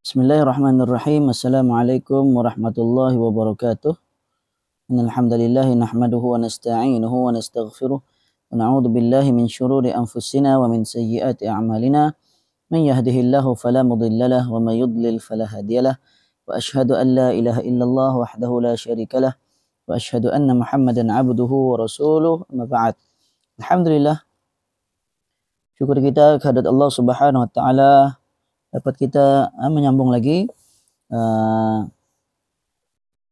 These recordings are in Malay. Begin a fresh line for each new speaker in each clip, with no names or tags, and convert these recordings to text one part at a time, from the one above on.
Bismillahirrahmanirrahim. Assalamualaikum warahmatullahi wabarakatuh. Innal hamdalillah nahmaduhu wa nasta'inuhu wa nastaghfiruh wa na'udzu billahi min shururi anfusina wa min sayyiati a'malina. Man yahdihillahu fala mudhillalah wa may yudlil fala hadiyalah. Wa asyhadu an la ilaha illallah wahdahu la syarikalah wa asyhadu anna Muhammadan 'abduhu wa rasuluh. Amma ba'd. Alhamdulillah, syukur kita kehadirat Allah Subhanahu wa taala dapat kita menyambung lagi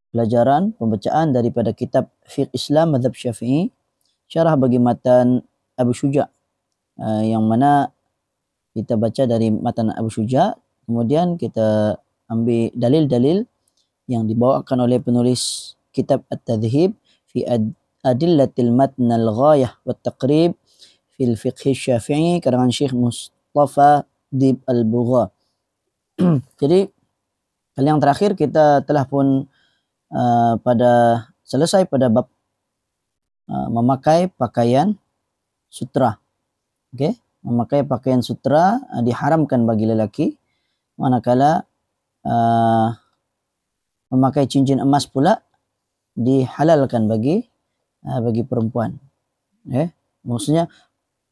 pelajaran pembacaan daripada kitab Fiqh Islam Mazhab Syafi'i, syarah bagi matan Abu Syuja', yang mana kita baca dari matan Abu Syuja', kemudian kita ambil dalil-dalil yang dibawakan oleh penulis kitab At-Tadhhib fi Adillatil Matn al-Ghayah wa Taqrib fil Fiqh Syafi'i karangan Syekh Mustafa Dib Al-Bugha. Jadi kali yang terakhir kita telah pun selesai pada bab memakai pakaian sutra. Okey, memakai pakaian sutra diharamkan bagi lelaki, manakala memakai cincin emas pula dihalalkan bagi perempuan. Maksudnya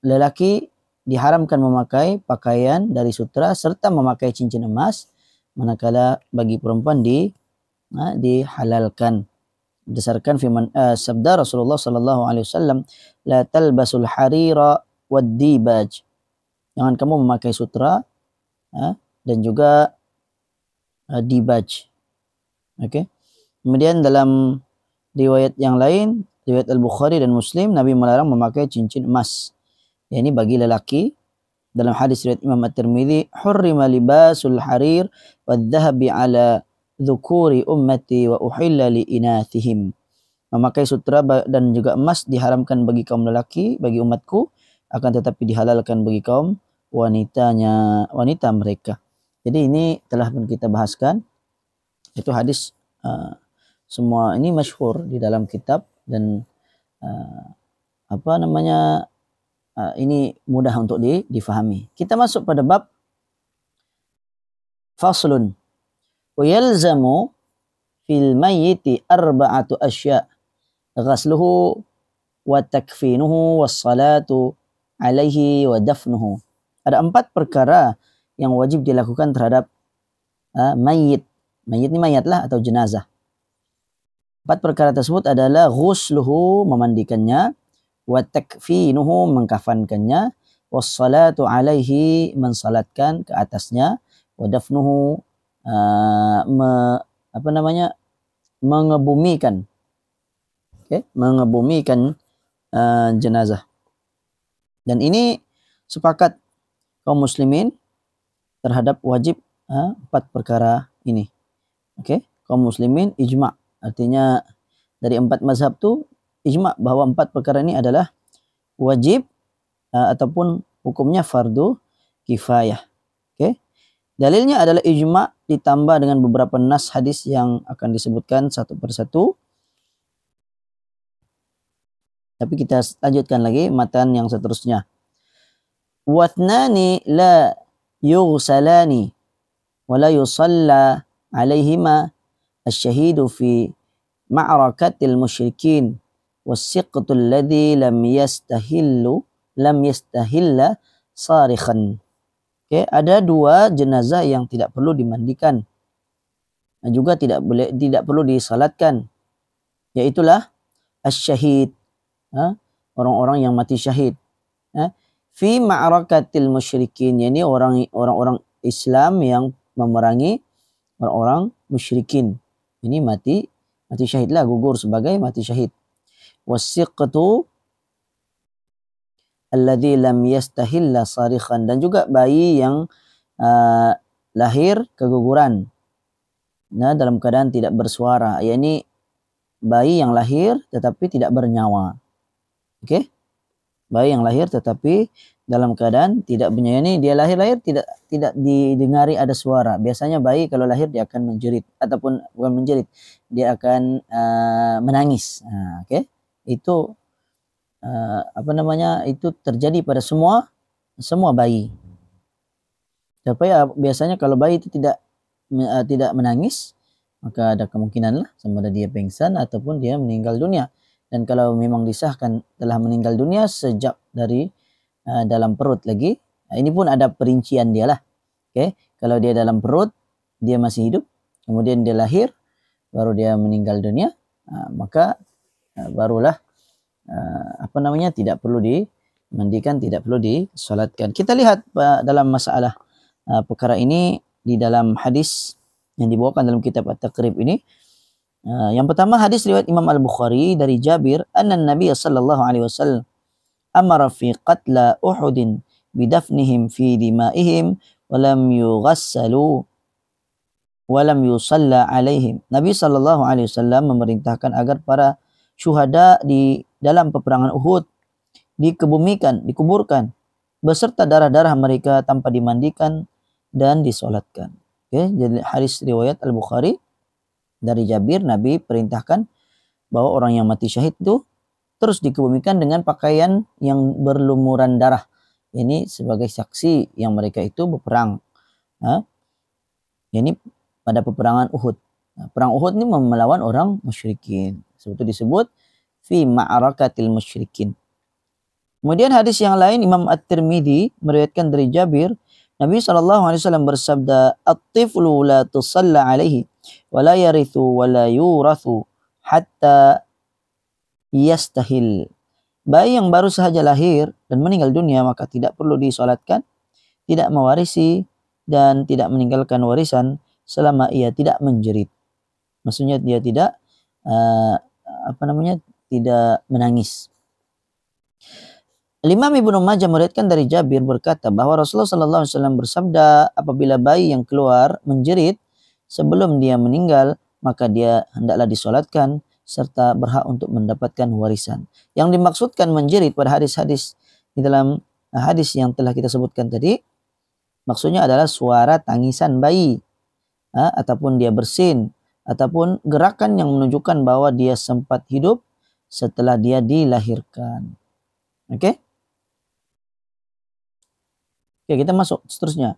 lelaki diharamkan memakai pakaian dari sutra serta memakai cincin emas, manakala bagi perempuan dihalalkan berdasarkan firman sabda Rasulullah sallallahu alaihi wasallam, la talbasul harira wad dibaj, jangan kamu memakai sutra dan juga dibaj. Okey. Kemudian dalam riwayat yang lain, riwayat Al-Bukhari dan Muslim, Nabi melarang memakai cincin emas. Ini bagi lelaki. Dalam hadis riwayat Imam At-Tirmidzi, hurrima libasul harir wadh-dhahabi ala dzukuri ummati wa uhilla li inathihim. Memakai sutra dan juga emas diharamkan bagi kaum lelaki, bagi umatku, akan tetapi dihalalkan bagi kaum wanita mereka. Jadi ini telah pun kita bahaskan. Itu hadis semua ini masyhur di dalam kitab dan ini mudah untuk difahami. Kita masuk pada bab faslun wa yalzamu fil mayyiti arba'atu asya' ghasluhu wa takfinuhu was salatu alaihi wa dafnuhu. Ada 4 perkara yang wajib dilakukan terhadap mayit. Mayit ni mayat lah atau jenazah. 4 perkara tersebut adalah ghusluhu, memandikannya, wa takfinuhu, mengkafankannya, wassalatu alaihi, mensalatkan ke atasnya, wa dafnuhu, mengebumikan. Okay? Mengebumikan jenazah. Dan ini sepakat kaum muslimin terhadap wajib 4 perkara ini. Okay? Kaum muslimin ijma', artinya dari 4 mazhab tu ijma' bahawa 4 perkara ini adalah wajib ataupun hukumnya fardu kifayah. Okay? Dalilnya adalah ijma' ditambah dengan beberapa nas hadis yang akan disebutkan satu persatu. Tapi kita lanjutkan lagi matan yang seterusnya. Watnani la yughsalani wa la yusalla alaihima asy-syahidu fi ma'rakatil musyrikin wasiqtul ladzi lam yastahilla sarikhan. Okay, ada 2 jenazah yang tidak perlu dimandikan dan juga tidak perlu disalatkan, yaitulah asy-syahid, orang-orang yang mati syahid, fi ma'rakatil musyrikin, yakni orang-orang Islam yang memerangi orang-orang musyrikin. Ini mati syahidlah, gugur sebagai mati syahid. Wasiqtu alladzi lam yastahilla sarikhan, dan juga bayi yang lahir keguguran dalam keadaan tidak bersuara, yakni bayi yang lahir tetapi tidak bernyawa. Okey? Bayi yang lahir tetapi dalam keadaan tidak bernyawa, ini dia lahir tidak didengari ada suara. Biasanya bayi kalau lahir dia akan menjerit, ataupun bukan menjerit, dia akan menangis. Okey? Itu itu terjadi pada semua bayi. Tapi biasanya kalau bayi itu tidak tidak menangis, maka ada kemungkinan lah sama ada dia pingsan ataupun dia meninggal dunia. Dan kalau memang disahkan telah meninggal dunia sejak dari dalam perut lagi, ini pun ada perincian dia lah. Okay? Kalau dia dalam perut, dia masih hidup, kemudian dia lahir, baru dia meninggal dunia, maka barulah tidak perlu dimandikan, tidak perlu disolatkan. Kita lihat dalam masalah perkara ini di dalam hadis yang dibawakan dalam kitab At-Taqrib ini. Yang pertama hadis riwayat Imam Al-Bukhari dari Jabir, anna Nabi sallallahu alaihi wasallam amara fi qatla Uhudin bidafnihim fi dima'ihim wa lam yughassalu wa lam yusalla alaihim. Nabi sallallahu alaihi wasallam memerintahkan agar para syuhada di dalam peperangan Uhud dikebumikan, dikuburkan beserta darah-darah mereka tanpa dimandikan dan disolatkan. Okay? Jadi hadis riwayat Al-Bukhari dari Jabir, Nabi perintahkan bahwa orang yang mati syahid itu terus dikebumikan dengan pakaian yang berlumuran darah. Ini sebagai saksi yang mereka itu berperang. Ini pada peperangan Uhud. Perang Uhud ini melawan orang musyrikin. Sebab itu disebut fi ma'arakatil musyrikin. Kemudian hadis yang lain Imam At-Tirmidzi meriwayatkan dari Jabir, Nabi SAW bersabda, "At-tiflu la tusalla alaihi wa la yarithu wa la yurathu hatta yastahil." Bayi yang baru sahaja lahir dan meninggal dunia maka tidak perlu disolatkan, tidak mewarisi dan tidak meninggalkan warisan selama ia tidak menjerit. Maksudnya dia tidak tidak menangis. Imam Ibnu Majah meriwayatkan dari Jabir berkata bahwa Rasulullah SAW bersabda, apabila bayi yang keluar menjerit sebelum dia meninggal, maka dia hendaklah disolatkan serta berhak untuk mendapatkan warisan. Yang dimaksudkan menjerit pada hadis-hadis di dalam hadis yang telah kita sebutkan tadi, maksudnya adalah suara tangisan bayi, ataupun dia bersin, ataupun gerakan yang menunjukkan bahwa dia sempat hidup setelah dia dilahirkan. Oke? Oke, kita masuk seterusnya.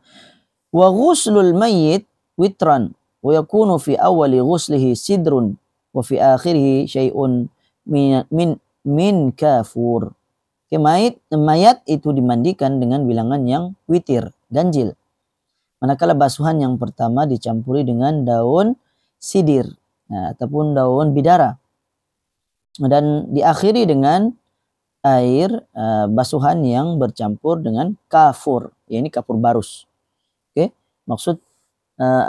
Wa ghuslul mayyit witran wa yakunu fi awali ghuslihi sidrun wa fi akhirih syai'un min kafur. Oke, mayat itu dimandikan dengan bilangan yang witir, ganjil. Manakala basuhan yang pertama dicampuri dengan daun sidir ataupun daun bidara. Dan diakhiri dengan air basuhan yang bercampur dengan kafur, yakni kapur barus. Oke, maksud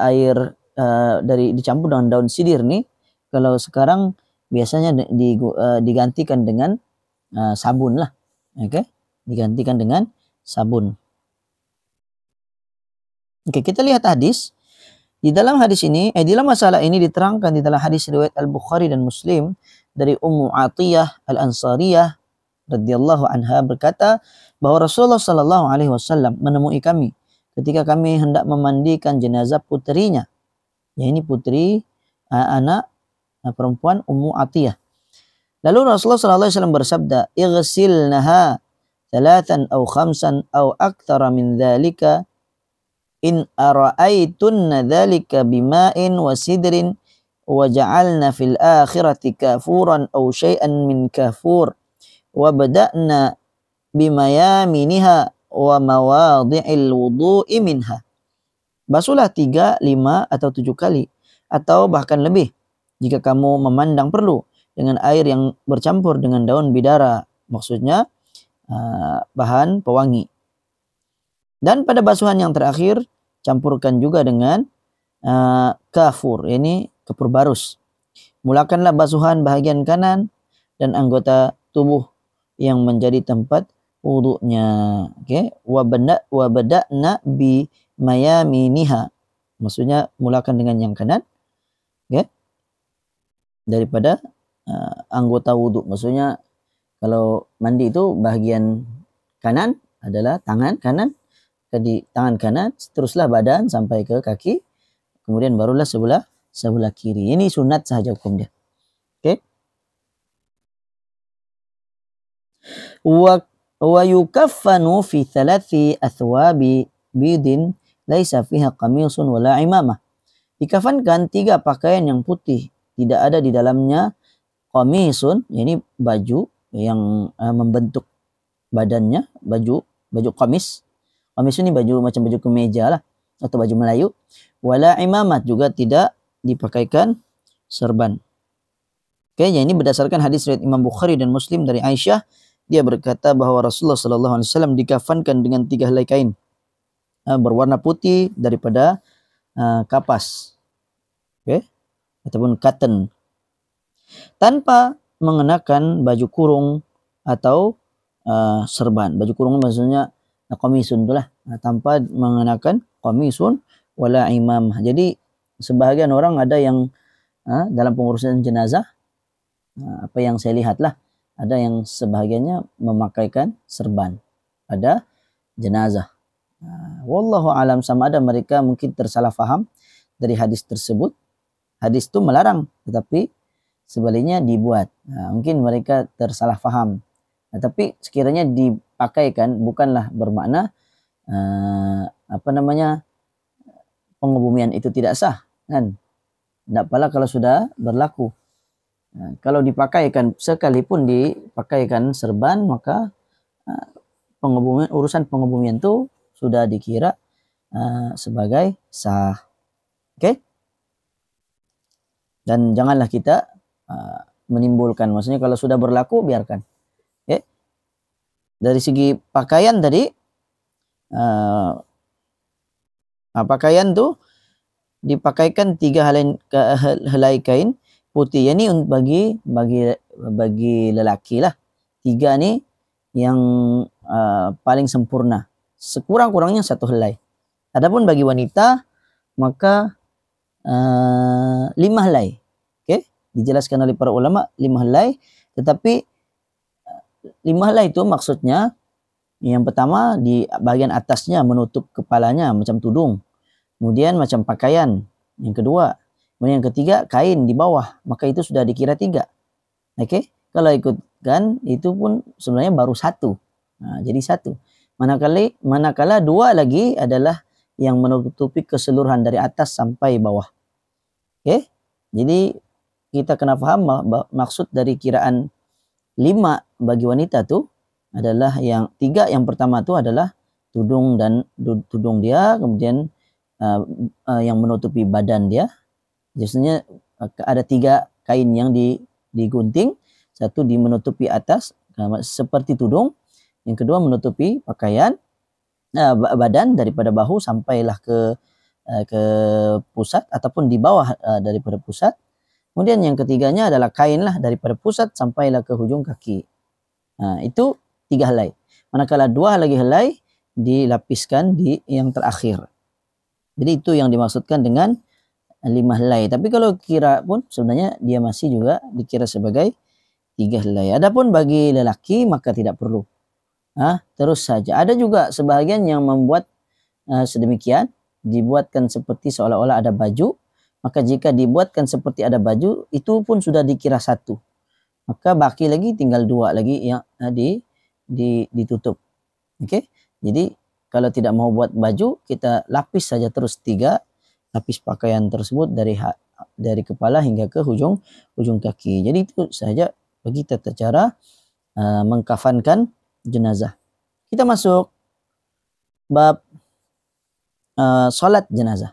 air dari dicampur dengan daun sidir nih, kalau sekarang biasanya digantikan dengan sabun lah. Oke, digantikan dengan sabun. Oke, kita lihat hadis. Di dalam hadis ini, di dalam masalah ini diterangkan di dalam hadis riwayat Al-Bukhari dan Muslim dari Ummu Atiyah Al-Ansariyah radhiyallahu anha berkata bahwa Rasulullah sallallahu alaihi wasallam menemui kami ketika kami hendak memandikan jenazah putrinya. Ya, ini putri anak perempuan Ummu Atiyah. Lalu Rasulullah sallallahu alaihi wasallam bersabda, "Ighsilnaha thalathan aw khamsan aw aktsara min dzalika in ara'aytunna dzalika bima'in wa sidrin wa ja'alna fil akhirati kafuran aw syai'an min kafur. Wabda'na bimayaminiha wa mawadhi'il wudu'i minha." Basuhlah 3, 5 atau 7 kali atau bahkan lebih jika kamu memandang perlu dengan air yang bercampur dengan daun bidara, maksudnya bahan pewangi. Dan pada basuhan yang terakhir campurkan juga dengan kafur, ini kapur barus. Mulakanlah basuhan bahagian kanan dan anggota tubuh yang menjadi tempat wudunya. Oke, wa bada'na bi mayaminiha. Maksudnya mulakan dengan yang kanan. Oke. Daripada anggota wudu. Maksudnya kalau mandi itu bahagian kanan adalah tangan kanan, di tangan kanan, teruslah badan sampai ke kaki, kemudian barulah sebelah kiri. Ini sunat sahaja hukum dia. Oke. Wa yukaffanu fi thalathi athwabi bidin laisa fiha qamisun wala imamah. dikafankan 3 pakaian yang putih, tidak ada di dalamnya qamisun, ini baju yang membentuk badannya, baju qamis. Qamis ini baju macam baju kemeja lah atau baju Melayu. Wala imamat, juga tidak dipakaikan serban. Oke, ya ini berdasarkan hadis riwayat Imam Bukhari dan Muslim dari Aisyah. Dia berkata bahwa Rasulullah sallallahu alaihi wasallam dikafankan dengan 3 helai kain berwarna putih daripada kapas. Oke, ataupun cotton. Tanpa mengenakan baju kurung atau serban. Baju kurung maksudnya qamisun itulah, tanpa mengenakan qamisun wala imam. Jadi sebahagian orang ada yang dalam pengurusan jenazah, apa yang saya lihat lah, ada yang sebahagiannya memakaikan serban pada jenazah. Wallahu alam, sama ada mereka mungkin tersalah faham dari hadis tersebut. Hadis itu melarang, tetapi sebaliknya dibuat. Mungkin mereka tersalah faham. Tapi sekiranya dipakaikan bukanlah bermakna pengebumian itu tidak sah, kan? Tidak pala kalau sudah berlaku. Kalau dipakaikan, sekalipun dipakaikan serban, maka urusan pengebumian itu sudah dikira sebagai sah. Oke? Dan janganlah kita menimbulkan, maksudnya kalau sudah berlaku biarkan. Oke? Dari segi pakaian tadi, pakaian tuh dipakaikan 3 helai kain putih. Ini bagi lelaki lah. 3 nih yang paling sempurna. Sekurang-kurangnya 1 helai. Adapun bagi wanita maka 5 helai. Oke, dijelaskan oleh para ulama 5 helai, tetapi 5 helai itu maksudnya yang pertama di bagian atasnya menutup kepalanya macam tudung. Kemudian macam pakaian. Yang kedua, kemudian yang ketiga kain di bawah, maka itu sudah dikira 3. Oke, kalau ikutkan itu pun sebenarnya baru 1. Jadi 1. Manakala 2 lagi adalah yang menutupi keseluruhan dari atas sampai bawah. Oke, jadi kita kena paham maksud dari kiraan 5 bagi wanita tuh adalah yang 3, yang pertama itu adalah tudung dia, kemudian yang menutupi badan dia. Biasanya ada 3 kain yang digunting, 1 menutupi atas seperti tudung, yang kedua menutupi pakaian badan daripada bahu sampailah ke pusat ataupun di bawah daripada pusat. Kemudian yang ketiganya adalah kain lah daripada pusat sampailah ke hujung kaki. Itu 3 helai. Manakala 2 lagi helai dilapiskan di yang terakhir. Jadi itu yang dimaksudkan dengan 5 helai. Tapi kalau kira pun sebenarnya dia masih juga dikira sebagai 3 helai. Adapun bagi lelaki maka tidak perlu. Terus saja. Ada juga sebahagian yang membuat sedemikian, dibuatkan seperti seolah-olah ada baju. Maka jika dibuatkan seperti ada baju, itu pun sudah dikira 1. Maka baki lagi tinggal 2 lagi yang ditutup. Oke? Jadi kalau tidak mau buat baju, kita lapis saja terus 3 lapis pakaian tersebut dari kepala hingga ke hujung kaki. Jadi itu saja bagi tata cara mengkafankan jenazah. Kita masuk bab salat jenazah.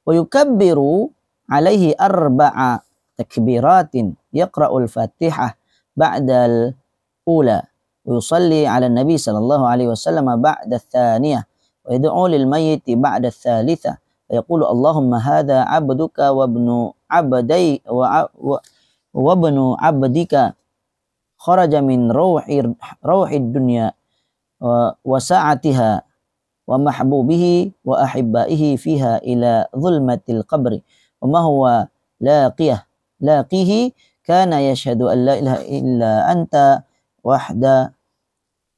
Wa yukabbiru alaihi 4 takbiratin yaqra'ul Fatihah ba'dal ula wa yusalli 'ala Nabi sallallahu alaihi wasallam ba'da ats-tsaniyah wa yad'u lil mayyit ba'da ats-tsalitsah wa yaqulu Allahumma hadza 'abduka wa ibnu 'abdika kharaja min rauhid dunya wa sa'atiha wa mahbubihi wa ahibbaihi fiha ila zulmatil qabri wa ma huwa laqihi kana yashhadu an la ilaha illa anta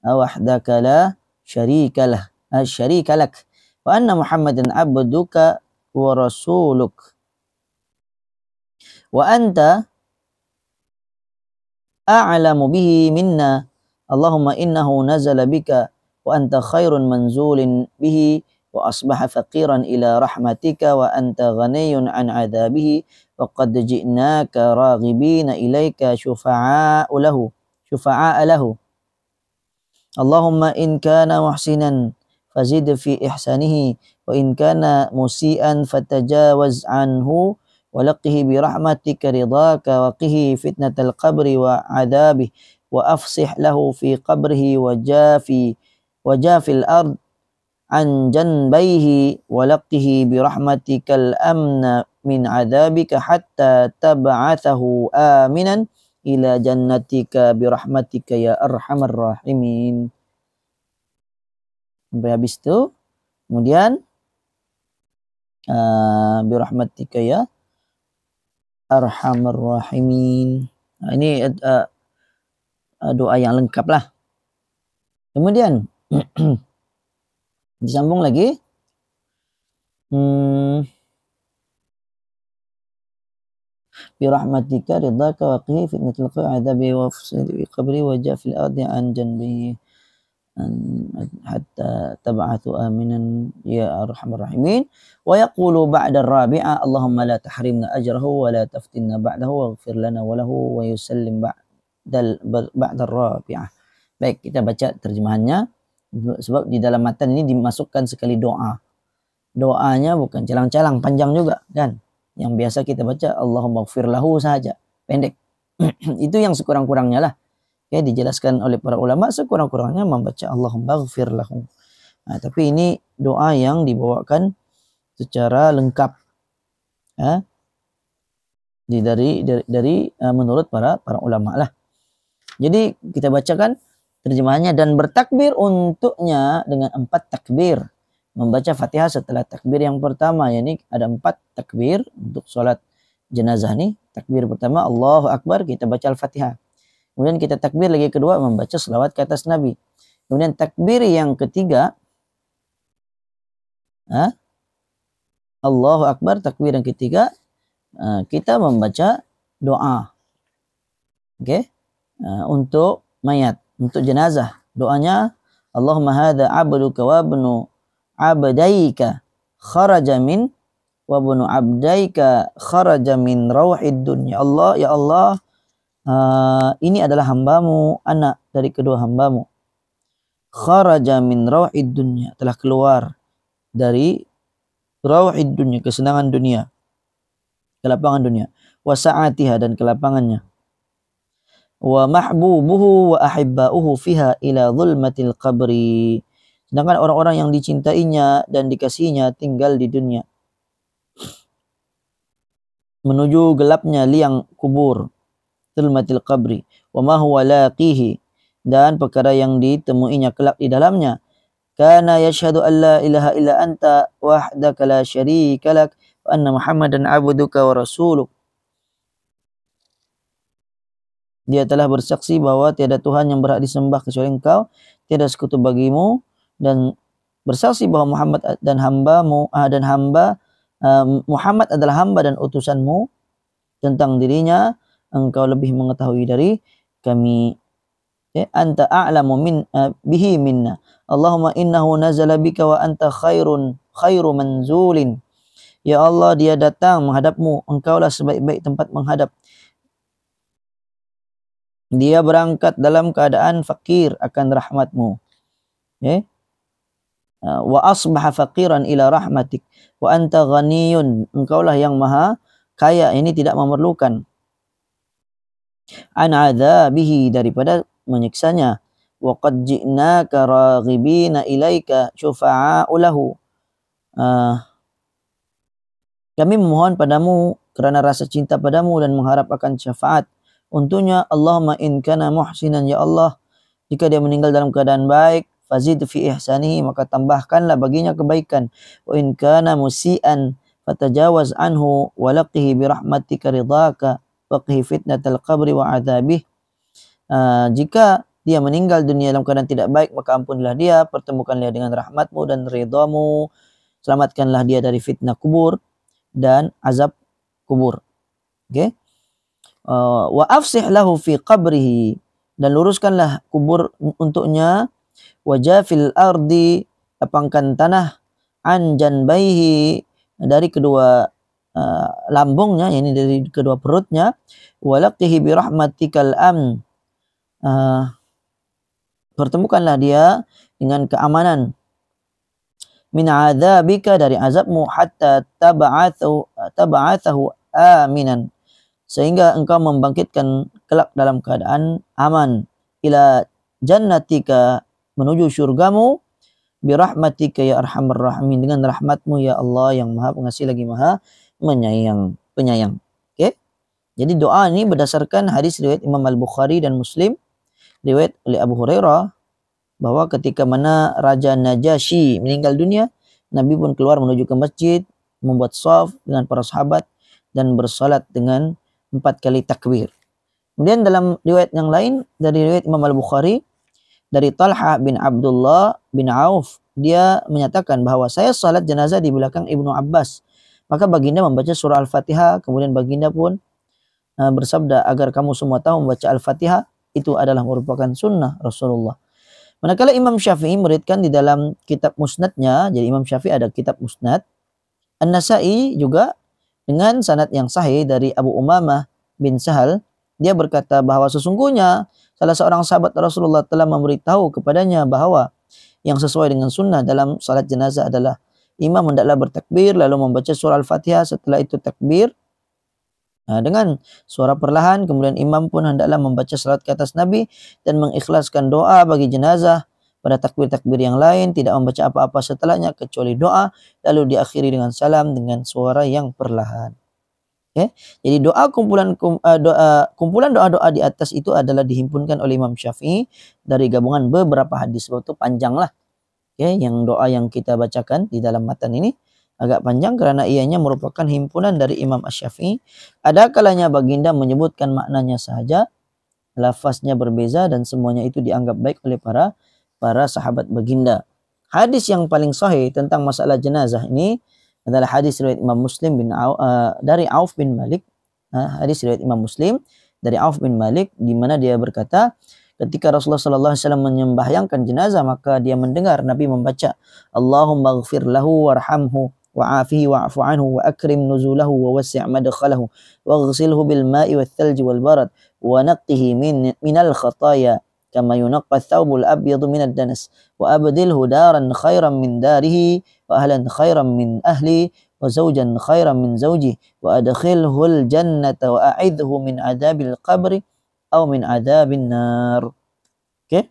wahdaka la syarika lak wa anna Muhammadan abduka wa rasuluk wa anta a'lamu bihi minna Allahumma innahu nazala bika wa anta khairun manzulin bihi wa asbaha faqiran ila rahmatika wa anta ghaniyun an adzabihi wa qad ji'naka raghibina ilaika syufa'a lahu Allahumma in kana muhsinan fazid fi ihsanihi wa in kana musian fatajawaz anhu wa laqihi bi rahmatika ridaka wa qihi fitnatal qabri wa adabih wa afsih lahu fi qabrihi wa jafil ard an janbaihi wa laqihi bi rahmatikal amna min adabika hatta tab'athahu aminan ila jannatika bi rahmatika ya arhamar rahimin. Sampai habis itu kemudian bi rahmatika ya arhamar rahimin. Nah, ini doa yang lengkap lah. Kemudian disambung lagi. Birahmatika ridhaka wa qihi fitnatul adabi wa fusili qabri wa jafil ardi an janbihi hatta tab'athu aminan ya arhamar rahimin. Wa yaqulu ba'da ar-rabi'ah Allahumma la tahrimna ajrahu wa la taftinna ba'dahu waghfir lana wa lahu wa yusallim ba'da ar-rabi'ah. Baik, kita baca terjemahannya sebab di dalam matan ini dimasukkan sekali doa. Doanya bukan calang-calang, panjang juga kan. Yang biasa kita baca Allahumma ighfir lahu saja, pendek. Itu yang sekurang-kurangnya lah. Ya, dijelaskan oleh para ulama sekurang-kurangnya membaca Allahumma ighfir lahu. Nah, tapi ini doa yang dibawakan secara lengkap. Ya. Dari menurut para ulama lah. Jadi kita bacakan terjemahannya dan bertakbir untuknya dengan 4 takbir. Membaca Fatihah setelah takbir yang pertama, yakni ada 4 takbir untuk sholat jenazah nih. Takbir pertama Allahu Akbar, kita baca Al-Fatihah. Kemudian kita takbir lagi kedua membaca selawat ke atas Nabi. Kemudian takbir yang ketiga Allahu Akbar, takbir yang ketiga kita membaca doa. Oke? Untuk mayat, untuk jenazah. Doanya Allahumma hadza 'abduka wa ibnu abdaika kharaja min wa bunu abdaika kharaja min rauhid dunya. Allah, ya Allah, ini adalah hambamu, anak dari kedua hambamu. Kharaja min rauhid dunya, telah keluar dari rauhid dunya, kesenangan dunia, kelapangan dunia. Wa sa'atiha, dan kelapangannya. Wa mahbubuhu wa ahibba'uhu fiha ila zulmatil qabri. Sedangkan orang-orang yang dicintainya dan dikasihinya tinggal di dunia menuju gelapnya liang kubur, zulmatil qabri, wa ma huwa laqihi, dan perkara yang ditemuinya kelak di dalamnya. Kana yashhadu an la ilaha illa anta wahdaka la syarika lak wa anna Muhammadan abduka wa rasuluk. Dia telah bersaksi bahwa tiada Tuhan yang berhak disembah kecuali Engkau, tiada sekutu bagimu, dan bersaksi bahwa Muhammad Muhammad adalah hamba dan utusanmu. Tentang dirinya engkau lebih mengetahui dari kami. Anta a'lamu bihi minna. Allahumma innahu nazala bika wa anta khairu manzulin. Ya Allah, dia datang menghadapmu, engkaulah sebaik-baik tempat menghadap. Dia berangkat dalam keadaan fakir akan rahmatmu. Wa asbaha faqiran ila rahmatik wa anta ghaniyun, engkaulah yang maha kaya, ini tidak memerlukan. An adzabihi, daripada menyiksanya. Wa qad ji'naka raghibina ilaika syufa'a'u lahu. Kami memohon padamu kerana rasa cinta padamu dan mengharap akan syafaat untuknya. Allahumma in kana muhsinan, ya Allah, jika dia meninggal dalam keadaan baik, fazid fi ihsanihi, maka tambahkanlah baginya kebaikan. Wa in kana musian fatajawaz anhu wa laqihi bi rahmatika ridhaka wa qihi fitnatal qabri wa adzabih. Jika dia meninggal dunia dalam keadaan tidak baik, maka ampunilah dia, pertemukanlah dengan rahmatmu dan ridhamu, selamatkanlah dia dari fitnah kubur dan azab kubur. Oke? Wa afsih lahu fi qabrihi, dan luruskanlah kubur untuknya. Wajafil ardi, lapangkan tanah. an janbaihi, dari kedua lambungnya, yakni dari kedua perutnya, walaqihi bi rahmatikal amn, pertemukanlah dia dengan keamanan, min adzabika, dari azabmu, hatta tab'athahu aminan, sehingga engkau membangkitkan kelak dalam keadaan aman, ila jannatika, menuju syurgamu, birahmatika ya arhamar rahimin, dengan rahmatmu ya Allah yang maha pengasih lagi maha penyayang. Oke? Jadi doa ini berdasarkan hadis riwayat Imam Al-Bukhari dan Muslim, riwayat oleh Abu Hurairah, bahwa ketika mana Raja Najasyi meninggal dunia, Nabi pun keluar menuju ke masjid, membuat shaf dengan para sahabat dan bersalat dengan 4 kali takbir. Kemudian dalam riwayat yang lain dari riwayat Imam Al-Bukhari, dari Talha bin Abdullah bin Auf, dia menyatakan bahwa saya salat jenazah di belakang Ibnu Abbas. Maka baginda membaca surah Al-Fatihah, kemudian baginda pun bersabda, agar kamu semua tahu membaca Al-Fatihah itu adalah merupakan sunnah Rasulullah. Manakala Imam Syafi'i meriwayatkan di dalam kitab musnadnya, jadi Imam Syafi'i ada kitab musnad, An-Nasa'i juga dengan sanad yang sahih dari Abu Umamah bin Sahal, dia berkata bahwa sesungguhnya salah seorang sahabat Rasulullah telah memberitahu kepadanya bahwa yang sesuai dengan sunnah dalam salat jenazah adalah imam hendaklah bertakbir lalu membaca surah Al-Fatihah, setelah itu takbir dengan suara perlahan, kemudian imam pun hendaklah membaca salat ke atas Nabi dan mengikhlaskan doa bagi jenazah pada takbir-takbir yang lain, tidak membaca apa-apa setelahnya kecuali doa, lalu diakhiri dengan salam dengan suara yang perlahan. Okay? Jadi kumpulan doa-doa di atas itu adalah dihimpunkan oleh Imam Syafi'i dari gabungan beberapa hadis. Sebab itu panjang lah. Okay? Yang doa yang kita bacakan di dalam matan ini agak panjang karena ianya merupakan himpunan dari Imam Asy-Syafi'i. Ada kalanya baginda menyebutkan maknanya sahaja, lafaznya berbeza dan semuanya itu dianggap baik oleh para sahabat baginda. Hadis yang paling sahih tentang masalah jenazah ini adalah hadis riwayat Imam Muslim dari Auf bin Malik. Hadis riwayat Imam Muslim dari Auf bin Malik, di mana dia berkata, ketika Rasulullah sallallahu alaihi wasallam menyembahyangkan jenazah, maka dia mendengar Nabi membaca, Allahumma ighfir lahu warhamhu wa'afihi wa'fu anhu wa akrim nuzulahu wa wasi' madkhalahu waghsilhu bil ma'i wath thalji wal barad wa naqqihi minal khataya kama yunaqqa ath-thawbul abyadu minad danas wa abdilhu daran khairan min darihi wa ahlan khairan min ahli wa zawjan khairan min zawji wa adkhilhul jannata wa a'idhu min adabil qabri aw min adabin nar. Oke?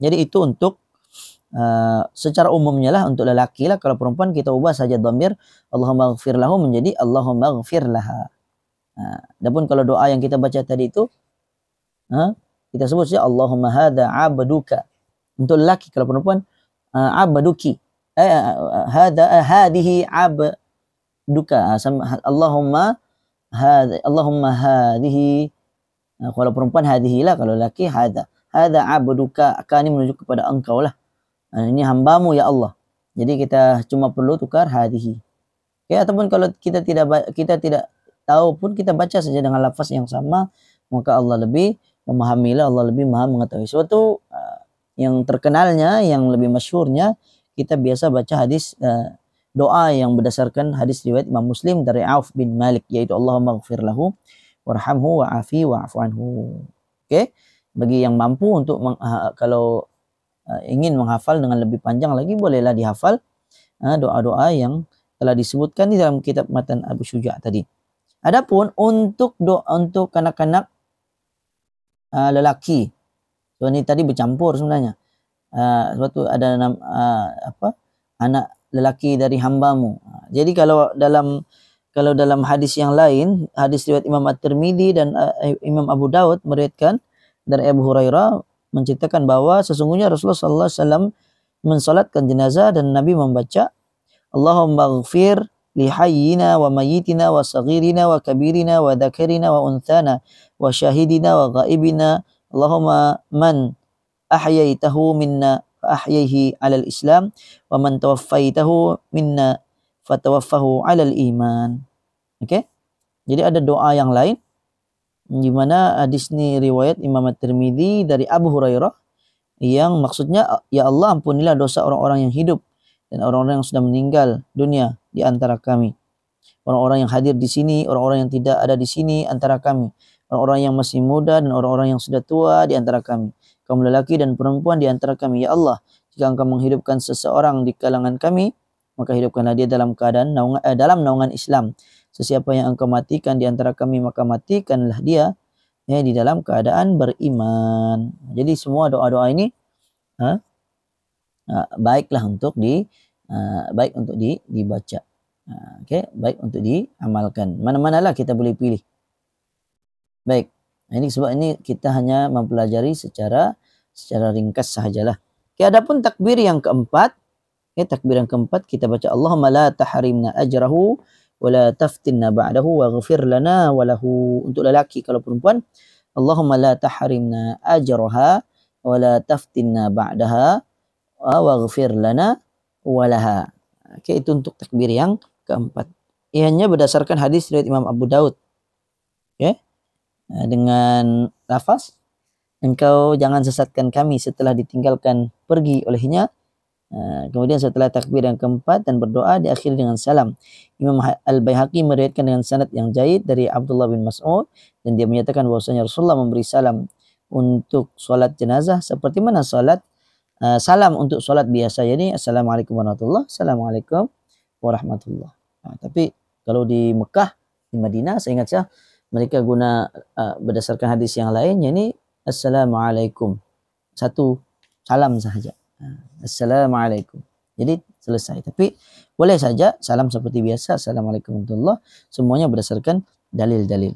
Jadi itu untuk secara umumnya lah, untuk lelaki lah. Kalau perempuan kita ubah saja dhamir Allahumma ighfir lahu menjadi Allahumma ighfir laha. Adapun kalau doa yang kita baca tadi itu kita sebut saja Allahumma hadza 'abduka untuk lelaki. Kalau perempuan abduki, hadhihi 'abduka. Allahumma hadhihi, kalau perempuan hadhihi lah, kalau lelaki hadza 'abduka, akan ini menunjuk kepada engkau lah. Ini hambamu ya Allah. Jadi kita cuma perlu tukar hadhihi. Okay, ataupun kalau kita tidak tahu pun kita baca saja dengan lafaz yang sama, maka Allah lebih memahami, Allah lebih maha mengetahui. Suatu yang terkenalnya, yang lebih masyhurnya, kita biasa baca hadis doa yang berdasarkan hadis riwayat Imam Muslim dari Auf bin Malik, yaitu Allahumma ighfir lahu warhamhu wa'afi wa'fu anhu. Oke, bagi yang mampu untuk kalau ingin menghafal dengan lebih panjang lagi, bolehlah dihafal doa-doa yang telah disebutkan di dalam kitab matan Abu Syuja' tadi. Adapun untuk doa untuk kanak-kanak lelaki, so ini tadi bercampur sebenarnya. Sebab tu ada anak lelaki dari hambamu. Jadi kalau dalam hadis yang lain, hadis riwayat Imam At-Tirmidzi dan Imam Abu Daud meriwayatkan dari Abu Hurairah menceritakan bahwa sesungguhnya Rasulullah sallallahu alaihi wasallam mensalatkan jenazah dan Nabi membaca, Allahumma ighfir li hayyina wa mayyitina wa saghirina wa kabirina wa dzakarina wa unthana wa syahidina wa ghaibina, Allahumma man ahyaitahu minna fa ahyaihi 'alal Islam wa man tawaffaitahu minna fatawaffahu 'alal iman. Okey. Jadi ada doa yang lain di mana hadis ini riwayat Imam At-Tirmidzi dari Abu Hurairah yang maksudnya, ya Allah ampunilah dosa orang-orang yang hidup dan orang-orang yang sudah meninggal dunia di antara kami. Orang-orang yang hadir di sini, orang-orang yang tidak ada di sini antara kami. Orang-orang yang masih muda dan orang-orang yang sudah tua di antara kami. Kaum lelaki dan perempuan di antara kami. Ya Allah, jika Engkau menghidupkan seseorang di kalangan kami, maka hidupkanlah dia dalam keadaan dalam naungan Islam. Sesiapa yang Engkau matikan di antara kami, maka matikanlah dia di dalam keadaan beriman. Jadi semua doa-doa ini baiklah untuk baik untuk dibaca. Baik untuk diamalkan. Mana-manalah kita boleh pilih. Baik. Ini sebab ini kita hanya mempelajari secara ringkas sahajalah. Adapun takbir yang keempat, takbir yang keempat kita baca Allahumma la tahrimna ajrahu wa la taftinna ba'dahu waghfir lana wa lahu. Untuk lelaki, kalau perempuan Allahumma la tahrimna ajraha wa la taftinna ba'daha waghfir lana wa laha. Itu untuk takbir yang keempat. Ianya berdasarkan hadis riwayat Imam Abu Daud. Dengan lafaz, engkau jangan sesatkan kami setelah ditinggalkan pergi olehnya. Kemudian setelah takbir yang keempat dan berdoa diakhiri dengan salam. Imam Al-Baihaqi meriwayatkan dengan sanad yang jaid dari Abdullah bin Mas'ud, dan dia menyatakan bahwasanya Rasulullah memberi salam untuk solat jenazah seperti mana salam untuk solat biasa, yakni Assalamualaikum warahmatullahi, Assalamualaikum warahmatullahi. Tapi kalau di Mekah, di Madinah, saya ingat mereka guna berdasarkan hadis yang lain, yakni Assalamualaikum, satu salam sahaja. Assalamualaikum. Jadi selesai. Tapi boleh saja salam seperti biasa, Assalamualaikum warahmatullahi, semuanya berdasarkan dalil-dalil.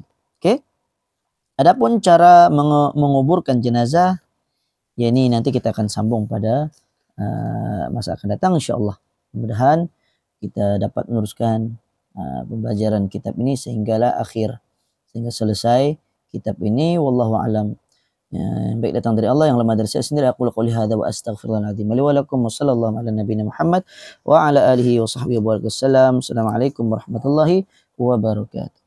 Adapun cara menguburkan jenazah, ini nanti kita akan sambung pada masa akan datang insyaallah. Mudah-mudahan kita dapat meneruskan pembelajaran kitab ini sehingga selesai kitab ini. Wallahu a'lam. Baik datang dari Allah, yang lemah dari saya sendiri. Aku qouli hadza wa astaghfirullahal azim li wa lakum, wa sallallahu ala nabiyyina Muhammad wa ala alihi wa sahbihi wa barik wasallam. Assalamualaikum warahmatullahi wabarakatuh.